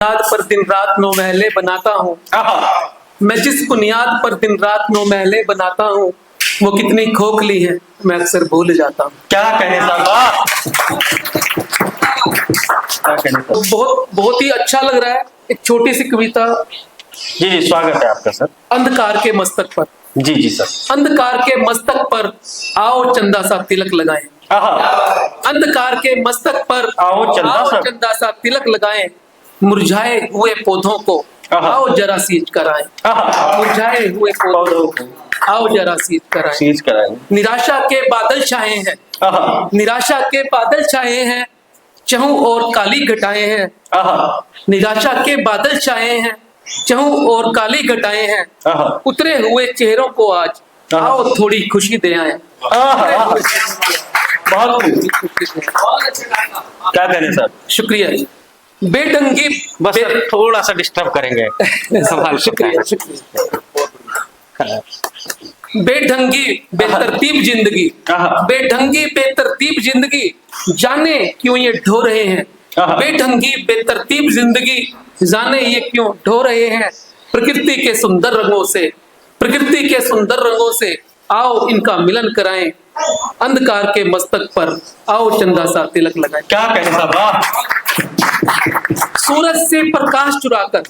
बुनियाद पर दिन रात 9 महले बनाता हूँ। मैं जिस बुनियाद पर दिन रात 9 महले बनाता हूँ वो कितनी खोखली है मैं अक्सर भूल जाता हूँ। क्या कहने साहब, क्या कहने तो बहुत ही अच्छा लग रहा है। एक छोटी सी कविता। जी जी, स्वागत है आपका सर। अंधकार के मस्तक पर, जी जी सर। अंधकार के मस्तक पर आओ चंदा सा तिलक लगाएं। अंधकार के मस्तक पर आओ चंदा सा तिलक लगाएं। मुरझाए हुए पौधों को आओ जरा सींच कराएं। मुरझाए हुए पौधों को आओ जरा सींच कराएं। निराशा के बादल छाए हैं, निराशा के बादल छाए हैं, चहु और काली घटाएं हैं। निराशा के बादल छाए हैं, चहु और काली घटाएं हैं। उतरे हुए चेहरों को आज आओ थोड़ी खुशी दे आए। बहुत क्या कहने सर। शुक्रिया। बेढंगी बस थोड़ा सा डिस्टर्ब करेंगे संभाल। शुक्रिया शुक्रिया। बेढंगी बेतरतीब जिंदगी, बेढंगी बेतरतीब जिंदगी, जाने क्यों ये ढो रहे हैं। बेढंगी बेतरतीब जिंदगी, जाने ये क्यों ढो रहे हैं। प्रकृति के सुंदर रंगों से, प्रकृति के सुंदर रंगों से आओ इनका मिलन कराएं। अंधकार के मस्तक पर आओ चंदा सा तिलक लगाएं। क्या कहने साहब। सूरज से प्रकाश चुराकर,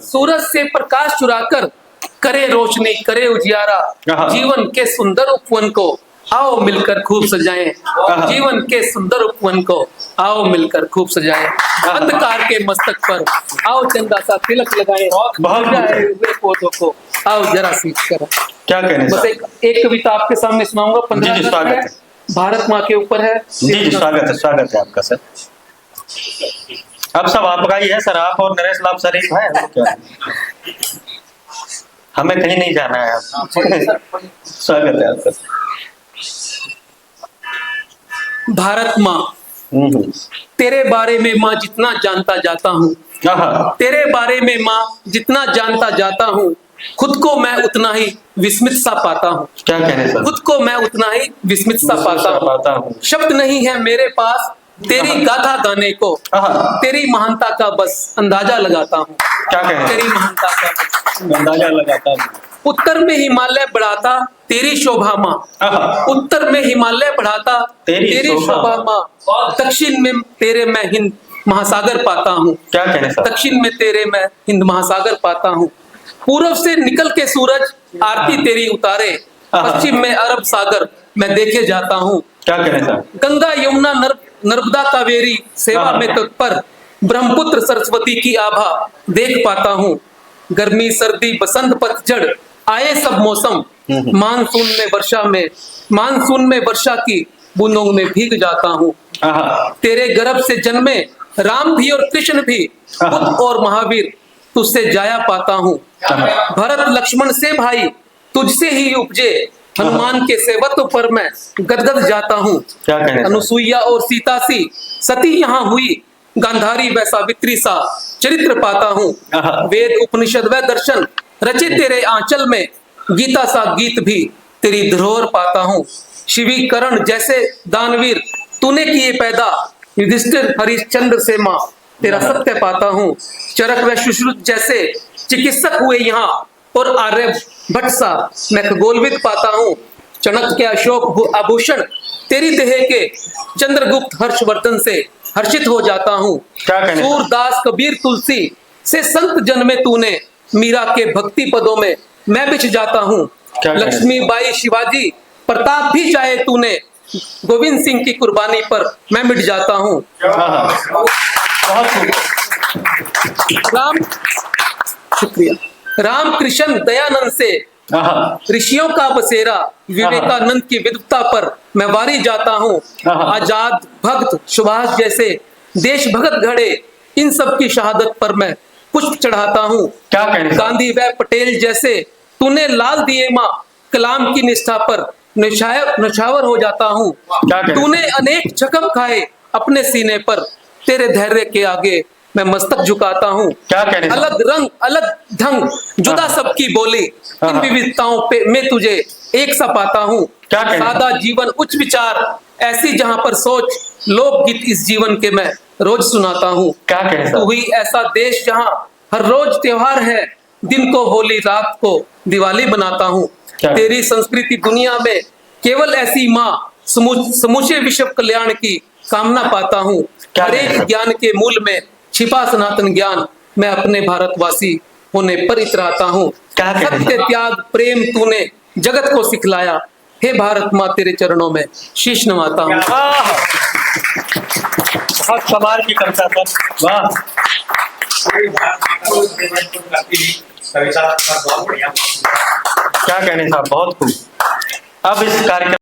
सूरज से प्रकाश चुराकर करे रोशनी करे उजियारा। जीवन के सुंदर उपवन को आओ मिलकर खूब सजाएं। जीवन के सुंदर उपवन को आओ मिलकर खूब सजाएं। अंधकार के मस्तक पर आओ चंदा सा तिलक लगाएं। हुए पौधों को आओ जरा सींच कर। क्या कहने बस एक कविता आपके सामने सुनाऊंगा। 15 है, भारत माँ के ऊपर है। जी स्वागत है आपका सर। अब सब आपका ही है सर, आप और नरेश लाभ सर एक है क्या? हमें कहीं नहीं जाना है। स्वागत है आपका। भारत माँ, तेरे बारे में माँ जितना जानता जाता हूँ, तेरे बारे में माँ जितना जानता जाता हूँ, खुद को मैं उतना ही विस्मित सा पाता हूँ। क्या कहने सर। खुद को मैं उतना ही विस्मित सा पाता हूँ। शब्द नहीं है मेरे पास तेरी गाथा गाने को, तेरी महानता का बस अंदाजा लगाता हूँ। क्या कहने। तेरी महानता का अंदाजा लगाता हूँ। उत्तर में हिमालय बढ़ाता तेरी शोभा माँ, उत्तर में हिमालय बढ़ाता तेरी शोभा माँ। दक्षिण में तेरे मैं हिंद महासागर पाता हूँ। क्या कहने सर। दक्षिण में तेरे मैं हिंद महासागर पाता हूँ। पूर्व से निकल के सूरज आरती तेरी उतारे, पश्चिम में अरब सागर मैं देखे जाता हूँ। क्या कहने सर। गंगा यमुना नर्मदा कावेरी सेवा में तत्पर, ब्रह्मपुत्र सरस्वती की आभा देख पाता हूँ। गर्मी सर्दी बसंत पतझड़ आए सब मौसम, मानसून में वर्षा की बूंदों में भीग जाता हूँ। तेरे गर्भ से जन्मे राम भी और कृष्ण भी, बुद्ध और महावीर तुझसे जाया पाता हूँ। भरत लक्ष्मण से भाई तुझसे ही उपजे, हनुमान के सेवत्व पर मैं गदगद जाता हूँ। अनुसुईया और सीता सी सती यहाँ हुई, गांधारी व सावित्री सा चरित्र पाता हूँ। वेद उपनिषद व दर्शन रचे तेरे आंचल में, गीता सा गीत भी तेरी धरोहर पाता हूँ। शिवीकरण जैसे दानवीर तूने किए पैदा, युधिष्ठिर हरिश्चंद्र से माँ तेरा सत्य पाता हूँ। चरक व सुश्रुत जैसे चिकित्सक हुए यहाँ, और आर्य भट्ट सा मैं खगोलविद पाता हूँ। चाणक्य अशोक आभूषण तेरी देह के, चंद्रगुप्त हर्षवर्धन से हर्षित हो जाता हूँ। सूरदास कबीर तुलसी से संत जन्मे तूने, मीरा के भक्ति पदों में मैं बिछ जाता हूँ। लक्ष्मीबाई शिवाजी प्रताप भी चाहे तूने, गोविंद सिंह की कुर्बानी पर मैं मिट जाता हूँ। शुक्रिया। राम कृष्ण दयानंद से ऋषियों का बसेरा, विवेकानंद की विद्वता पर मैं वारी जाता हूँ। आजाद भक्त सुभाष जैसे देश भगत घड़े, इन सब की शहादत पर मैं पुष्प चढ़ाता हूँ। गांधी व पटेल जैसे तूने लाल दिए माँ, कलाम की निष्ठा पर नौछावर हो जाता हूँ। तूने अनेक जख्म खाए अपने सीने पर, तेरे धैर्य के आगे मैं मस्तक झुकाता हूँ। अलग रंग अलग ढंग जुदा सबकी बोली, इन विविधताओं पे मैं तुझे एक सा पाता हूँ। सादा जीवन उच्च विचार ऐसी जहाँ पर सोच, लोकगीत इस जीवन के मैं रोज सुनाता हूँ। क्या कहें सर? तू ही ऐसा देश जहाँ हर रोज त्योहार है, दिन को होली रात को दिवाली बनाता हूँ। क्या? तेरी संस्कृति दुनिया में केवल ऐसी माँ, समूचे विश्व कल्याण की कामना पाता हूँ। क्या हर कहें एक सर? ज्ञान के मूल में छिपा सनातन ज्ञान, मैं अपने भारतवासी होने पर इतराता हूँ। क्या कहें सर? सत्य त्याग प्रेम तूने जगत को सिखलाया, हे भारत माँ तेरे चरणों में शीश नवाता हूँ। वाह, बहुत कमाल की कविता सर, वाह। कविता बहुत बढ़िया। क्या कहने साहब, बहुत खूब। अब इस कार्यक्रम